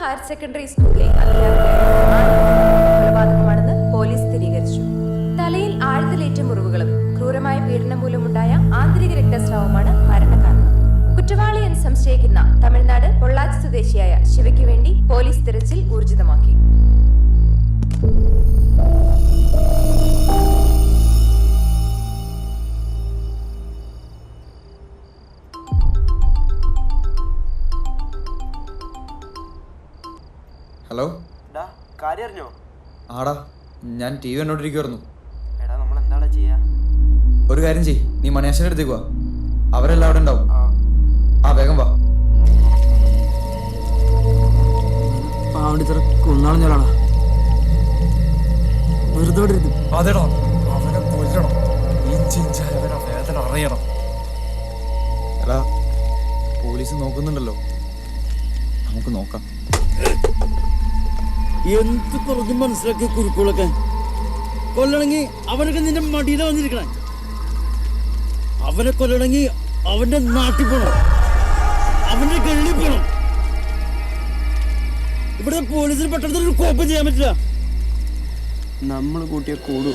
Higher secondary സ്കൂളിലെ കൊലപാതകമാണെന്ന് police സ്ഥിരീകരിച്ചു. തലയിൽ ആഴത്തിലേറ്റ മുറിവുകളും ക്രൂരമായ പീഡനം മൂലമുണ്ടായ ആന്തരിക രക്തസ്രാവമാണ് മരണകാരണം. കുറ്റവാളിയെന്ന് സംശയിക്കുന്ന തമിഴ്നാട് പൊള്ളാച്ചി സ്വദേശിയായ ശിവയ്ക്ക് വേണ്ടി പോലീസ് തിരച്ചിൽ ഊർജിതമാക്കി. ഹലോ, കാര്യം അറിഞ്ഞോ? ആടാ, ഞാൻ ടി വി കണ്ടോണ്ടിരിക്കുവായിരുന്നു. എടാ, നമ്മൾ എന്താടാ ചെയ്യാ? ഒരു കാര്യം ചെയ്യ്, നീ മണിയാശന്റെ അടുത്തേക്ക് വാ. അവരെല്ലാം അവിടെ ഉണ്ടാവും. ആ, വേഗം വാ. കൊന്നാളഞ്ഞോളാണ് വെറുതെ അതെടാ, അവനെ കൊല്ലണം. വേദന അറിയണം. എടാ, പോലീസ് നോക്കുന്നുണ്ടല്ലോ, നമുക്ക് നോക്കാം. എന്ത് പറഞ്ഞു മനസ്സിലാക്കിയ കുരുക്കുകളൊക്കെ കൊല്ലണമെങ്കിൽ അവനൊക്കെ നിന്റെ മടിയില വന്നിരിക്കണേ. അവനെ കൊല്ലണമെങ്കിൽ അവന്റെ നാട്ടിൽ പോണം, അവന്റെ ഗള്ളിൽ പോണം. ഇവിടുത്തെ പോലീസിന് പെട്ടെന്ന് ഒരു കോപ്പം ചെയ്യാൻ പറ്റില്ല. നമ്മൾ കൂട്ടിയ കൂടു.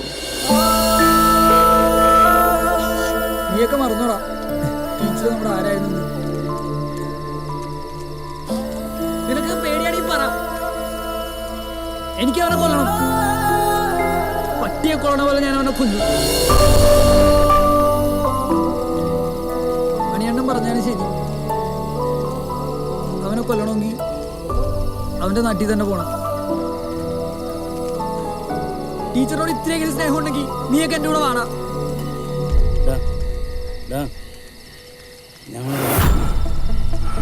നീയൊക്കെ മറന്നോടാ ടീച്ചർ നമ്മുടെ ആരായിരുന്നു. നിനക്ക് പേടിയാണെങ്കിൽ പറ, എനിക്ക് അവനെ കൊല്ലണം. പട്ടിയെ കൊല്ലണ പോലെ ഞാൻ അവനെ കൊല്ലും. മണിയണ്ണം പറഞ്ഞാലും ശരി, അവനെ കൊല്ലണമെങ്കിൽ അവന്റെ നാട്ടിൽ തന്നെ പോണം. ടീച്ചറോട് ഇത്രയെങ്കിലും സ്നേഹം ഉണ്ടെങ്കിൽ നീയൊക്കെ എന്റെ കൂടെ വേണം.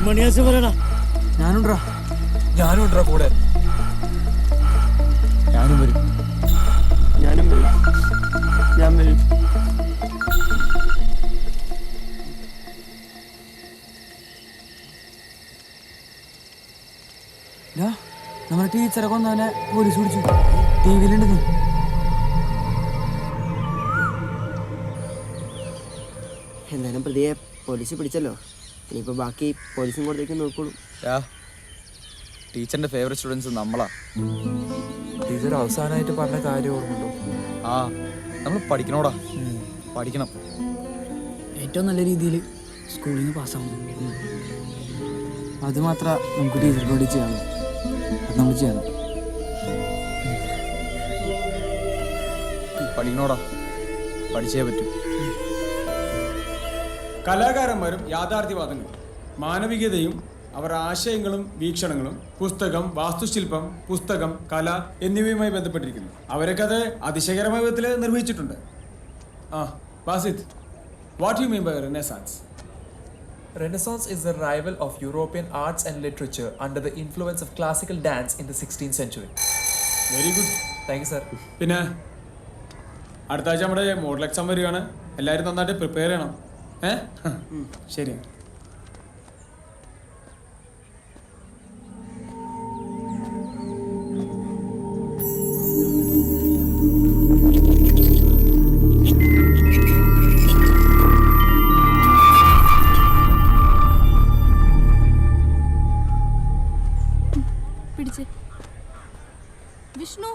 മണിയാശ പറയടാ. ഞാനുണ്ടാ കൂടെ. ഞാനും വരും. ഞാൻ വരും. നമ്മുടെ ടീച്ചറെ കൊന്നവനെ പോലീസ് പിടിച്ചു. ടി വിയിലുണ്ടെന്ന്. എന്തായാലും പ്രതിയെ പോലീസ് പിടിച്ചല്ലോ. ഇനിയിപ്പോ ബാക്കി പോലീസും കൊടുത്തേക്ക് നോക്കോളൂ. ടീച്ചറിന്റെ ഫേവറേറ്റ് സ്റ്റുഡൻസ് നമ്മളാ. ടീച്ചർ അവസാനമായിട്ട് പറഞ്ഞ കാര്യം ഓർമ്മയുണ്ടോ? ആ, നമ്മൾ പഠിക്കണോടാ, പഠിക്കണം. ഏറ്റവും നല്ല രീതിയിൽ സ്കൂളിൽ നിന്ന് പാസ്സാവും. അത് മാത്രം നമുക്ക് ടീച്ചർക്ക് വേണ്ടി ചെയ്യാമോ? അത് നമ്മൾ ചെയ്യണം. പഠിക്കണോടാ, പഠിച്ചേ പറ്റൂ. കലാകാരന്മാരും യാഥാർത്ഥ്യവാദങ്ങളും മാനവികതയും അവർ ആശയങ്ങളും വീക്ഷണങ്ങളും പുസ്തകം, വാസ്തുശില്പം, പുസ്തകം, കല എന്നിവയുമായി ബന്ധപ്പെട്ടിരിക്കുന്നു. അവരൊക്കെ അത് അതിശയകരമായ വിധത്തിൽ നിർവഹിച്ചിട്ടുണ്ട്. Basit, what you mean by renaissance? Renaissance is the revival of European arts and literature under the influence of classical dance in the 16th century. Very good. Thank you, sir. പിന്നെ അടുത്ത ആഴ്ച നമ്മുടെ മോഡൽ എക്സാം വരികയാണ്. എല്ലാവരും നന്നായിട്ട് prepare ചെയ്യണം. ശരി. വിഷ്ണു,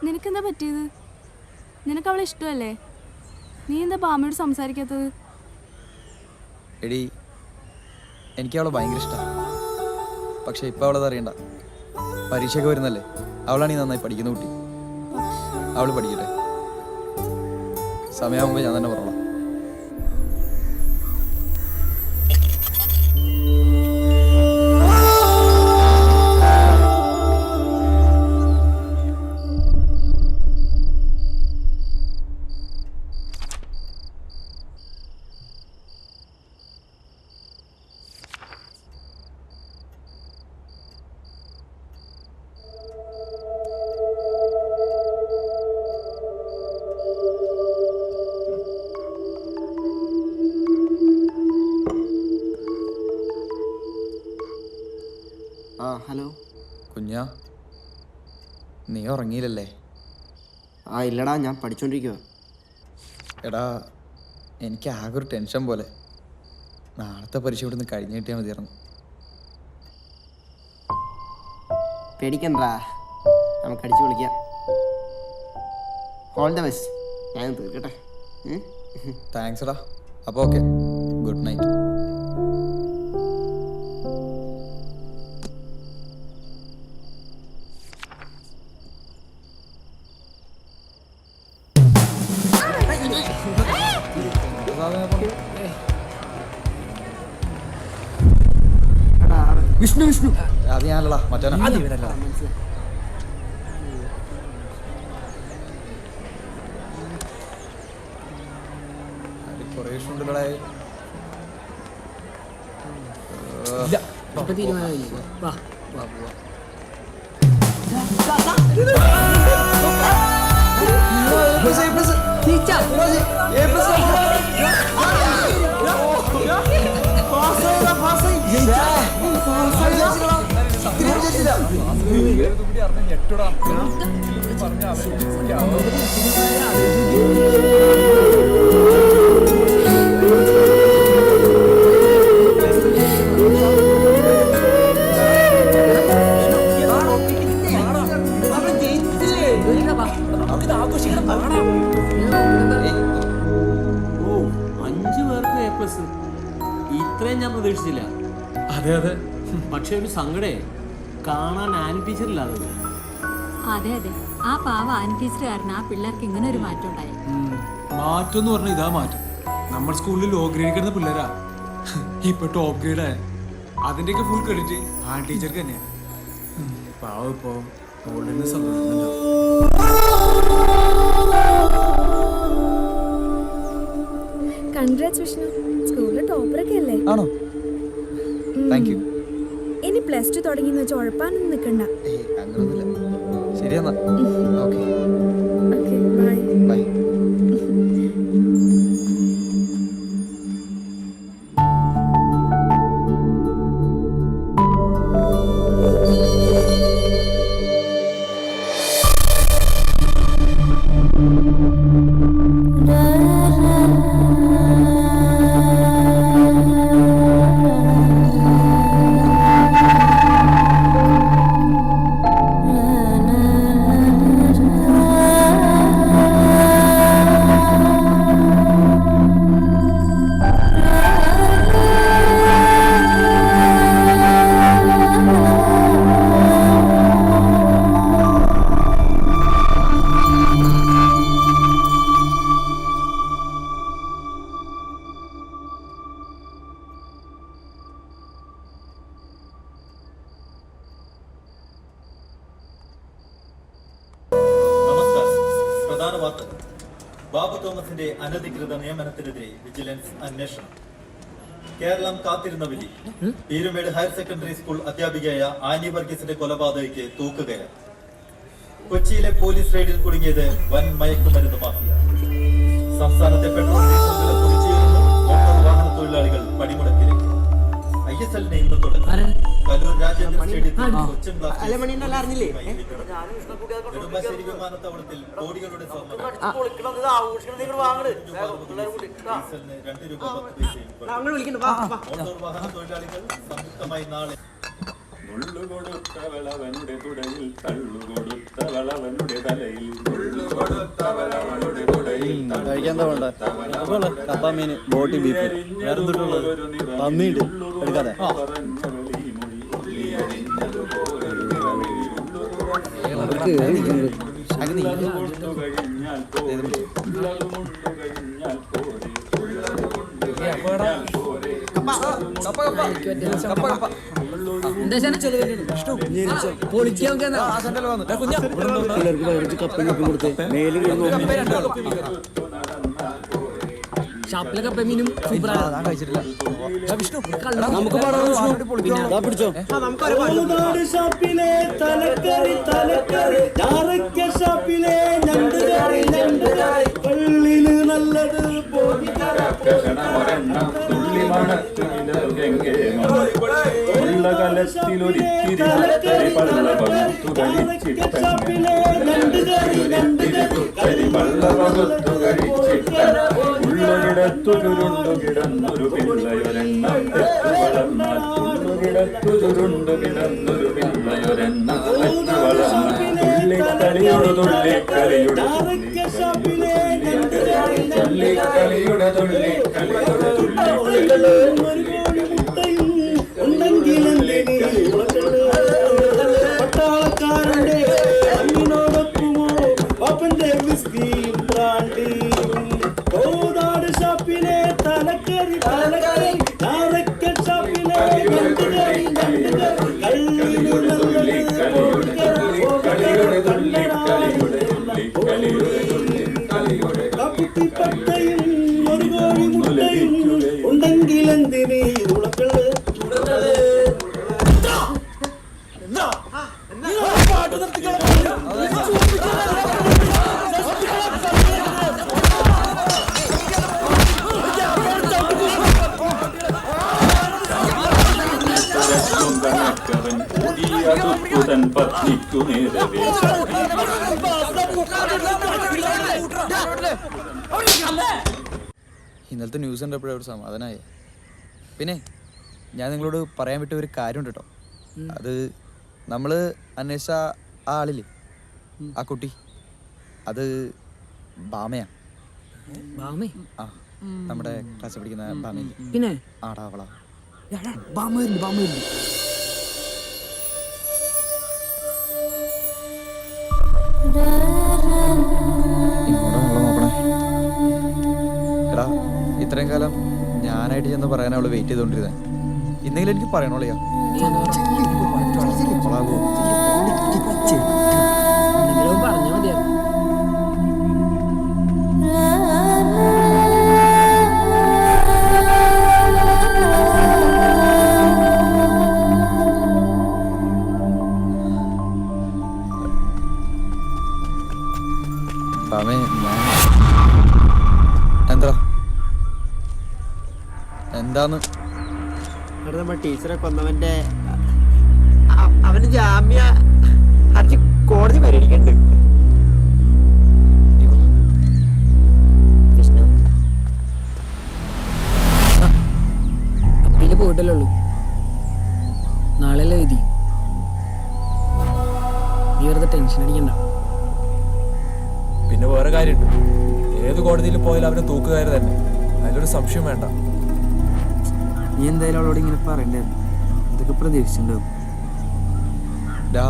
നിനക്കെന്താ പറ്റിയത്? നിനക്ക് അവളെ ഇഷ്ടമല്ലേ? നീ എന്താ ബാമയോട് സംസാരിക്കാത്തത്? എടി, എനിക്ക് അവളെ ഭയങ്കര ഇഷ്ടമാണ്. പക്ഷെ ഇപ്പം അവളത് അറിയണ്ട. പരീക്ഷയൊക്കെ വരുന്നല്ലേ, അവളാണ് ഈ നന്നായി പഠിക്കുന്ന കുട്ടി. അവൾ പഠിക്കട്ടെ, സമയമാകുമ്പോൾ ഞാൻ തന്നെ പറഞ്ഞോളാം. ഹലോ കുഞ്ഞാ, നീ ഉറങ്ങിയില്ലല്ലേ? ഇല്ലടാ, ഞാൻ പഠിച്ചോണ്ടിരിക്കുക. എടാ, എനിക്ക് ആകെ ഒരു ടെൻഷൻ പോലെ. നാളത്തെ പരീക്ഷ ഇവിടെ നിന്ന് കഴിഞ്ഞ് കിട്ടിയാൽ മതിയായിരുന്നു. പേടിക്കണ്ടാ, നമുക്ക് അടിച്ചു വിളിക്കാം. All the best. ഞാൻ തീർക്കട്ടെ. താങ്ക്സ് എടാ. അപ്പോൾ okay, good night. Vishnu Vishnu അത് ഞാനല്ലടാ, മറ്റവനാ. കുറേ ഇഷ്ടമുണ്ടല്ലേ. ഇപ്പൊ തീരുമാനമില്ല. വാ വാ പോവാ. ഓ, 5 പേർക്ക് A+. ഇത്രയും ഞാൻ പ്രതീക്ഷിച്ചില്ല. അതെ അതെ. പക്ഷെ ഒരു സങ്കടേ, കാണാൻ ആൻ ടീച്ചറില്ലാതെ. അതെ അതെ, ആ പാവ ആൻറ്റി ടീച്ചർ കാരണം ആ പിള്ളേർക്ക് ഇങ്ങനെ ഒരു മാറ്റം ഉണ്ടായി. മാറ്റം എന്ന് പറഞ്ഞാൽ ഇതാ മാറ്റം. നമ്മുടെ സ്കൂളിൽ ലോ ഗ്രേഡ് കിടന്ന പിള്ളേരാ ഇപ്പൊ ടോപ്പ് ഗ്രേഡ് ആയ. അതിന്റെയൊക്കെ ഫുൾ ക്രെഡിറ്റ് ആ ടീച്ചർക്ക് തന്നെയാണ്. പാവം ഇപ്പോ മോളിൽ നിന്ന് സന്തോഷിക്കുന്നുണ്ടാവും. കൺഗ്രാറ്റ്സ് വിഷ്ണു, സ്കൂളിൽ ടോപ്പറൊക്കെ അല്ലേ? ആണോ? Thank you. ഇനി +2 തുടങ്ങിയെന്ന് വെച്ച് ഉഴപ്പാനൊന്നും നിൽക്കണ്ട. അങ്ങനൊന്നുമില്ല. ശരിയെന്നാ. Okay okay, bye. ബൈ. പ്രധാന വാർത്തകൾ. ബാബു തോമസിന്റെ അനധികൃത നിയമനത്തിനെതിരെ വിജിലൻസ് അന്വേഷണം. കേരളം കാത്തിരുന്ന വിധി. പീരുമേട് ഹയർ സെക്കൻഡറി സ്കൂൾ അധ്യാപികയായ ആനി വർഗീസിന്റെ കൊലപാതകയ്ക്ക് തൂക്കുകയാണ്. കൊച്ചിയിലെ പോലീസ് റെയ്ഡിൽ കുടുങ്ങിയത് വൻ മയക്കുമരുന്ന് മാഫിയ. സംസ്ഥാനത്തെ പെട്രോൾ ഡീസൽ വില കുതിച്ചുയരുന്നു. മോട്ടോർ വാഹന തൊഴിലാളികൾ പണിമുടക്കിലേക്ക്. ISLനെ ഇന്ന് തുടങ്ങി. കലൂർ രാജേന്ദ്ര സ്റ്റേഡിയത്തിൽ കൊച്ചിൻ നെടുമ്പാശ്ശേരി വിമാനത്താവളത്തിൽ കോടികളുടെ സ്വർണ്ണം. ഡീസലിന് 2 രൂപ 10 പൈസയും. മോട്ടോർ വാഹന തൊഴിലാളികൾ സംയുക്തമായി നാളെ മുള്ളുകൊടുത്തവളവനുടെ തുടയിൽ തള്ളുകൊടുത്തവളവനുടെ തലയിൽ മുള്ളുകൊടുത്തവളവനുടെ തുടയിൽ കപ്പാമീൻ ബോട്ടി ബീഫ് വേറെന്തുള്ളത് തന്നീട് എടുക്കാതെ ഷാപ്പിലെ കപ്പമീനും കഴിച്ചിട്ടില്ല. നമുക്ക് പിടിച്ചോ. ഷാപ്പിലെ തലക്കറി തലക്കറി ഷാപ്പിലെ പള്ളിയില് നല്ലത് കലത്തിലൊരിത്തിരി പള്ള പകുത്തു ഉള്ളൊരിടത്തു ചുരുണ്ടു കിടന്നൊരു പിള്ളയൊരെണ്ണം വളർന്നാൽ ഉള്ളൊരിടത്തു ചുരുണ്ടു കിടന്നൊരു പിള്ളയൊരെണ്ണം വളർന്ന തുള്ളിക്കളിയുടെ തുള്ളിക്കളിയുടെ തുള്ളിക്കളിയുടെ തുള്ളിക്കളിയുടെ പട്ടാളക്കാരന്റെ അങ്ങിനോടൊപ്പമോ പാപ്പന്റെ വിസ്കിയും ബ്രാൻഡിയും കോതാട് ഷാപ്പിലെ തലക്കറി തലക്കറി നാരക്കൽ ഷാപ്പിലെ ഞണ്ടുകറി കള്ളിനു കപ്പിപ്പട്ടയും ഒരു കോഴി മുട്ടയും ഉണ്ടെങ്കിൽ എന്തിനീ ഉളക്കള് പുതൻ പത്നിക്കു നേരവേ ഇന്നലത്തെ ന്യൂസ് കണ്ടപ്പോഴേ ഒരു സമാധാനമായി. പിന്നെ ഞാൻ നിങ്ങളോട് പറയാൻ വിട്ട ഒരു കാര്യമുണ്ട് കേട്ടോ. അത് നമ്മൾ അന്വേഷിച്ച ആ ആളില്ലേ, ആ കുട്ടി, അത് ബാമയാ. ബാമേ? ആ, നമ്മുടെ ക്ലാസ്സിൽ പഠിക്കുന്ന ബാമയില്ലേ? പിന്നെ ആടാ അവളാ. ബാമ വരുന്നു, ബാമ വരുന്നു. ഇങ്ങോട്ടാണല്ലോ നോക്കണേ. എടാ, ഇത്രയും കാലം ഞാനായിട്ട് ചെന്ന് പറയാൻ അവള് വെയിറ്റ് ചെയ്തോണ്ടിരുന്നേ. ഇന്നെങ്കിലും എനിക്ക് പറയണോളിയാ. എന്തെങ്കിലും പറഞ്ഞാൽ മതിയായിരുന്നു. ബാമേ, എന്താ എന്താന്ന് അവിടെ നമ്മുടെ ടീച്ചറെ കൊന്നവന്റെ അവന് ജാമ്യ ഹർജി കോടതി പരിഗണിക്കുന്നുണ്ട്. അപ്പീല് പോയിട്ടല്ലേ ഉള്ളൂ, നാളെയല്ലേ എഴുതി. നീ വെറുതെ ടെൻഷൻ അടിക്കണ്ട. പിന്നെ വേറെ കാര്യമുണ്ട്, ഏത് കോടതിയിൽ പോയാലും അവന് തൂക്കുകാര് തന്നെ, അതിലൊരു സംശയം വേണ്ട. നീ എന്തായാലും അവളോട് ഇങ്ങനെ പറയണ്ടായിരുന്നു, ഇതൊക്കെ പ്രതീക്ഷിച്ചിട്ടുണ്ടാവും. ഡാ,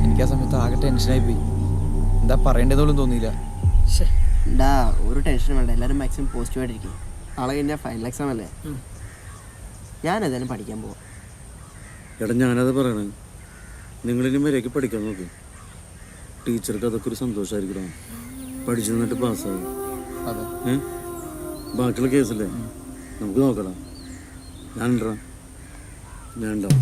എനിക്ക് ആ സമയത്ത് ആകെ ടെൻഷനായി പോയി. എന്താ പറയേണ്ടതെന്നോളും തോന്നിയില്ല. ഡാ, ഒരു ടെൻഷനും വേണ്ട, എല്ലാവരും മാക്സിമം പോസിറ്റീവായിട്ടിരിക്കും. നാളെ കഴിഞ്ഞാൽ ഫൈനൽ എക്സാം അല്ലേ, ഞാൻ ഏതായാലും പഠിക്കാൻ പോവാം. എടാ, ഞാനത് പറയണേ, നിങ്ങളിനി വരെയൊക്കെ പഠിക്കാൻ നോക്ക്. ടീച്ചർക്ക് അതൊക്കെ ഒരു സന്തോഷമായിരിക്കണം, പഠിച്ചു നിന്നിട്ട് പാസ്സാകും. അതെ, ബാക്കിയുള്ള കേസല്ലേ നമുക്ക് നോക്കണം. ഞാൻ ഉണ്ടാവും.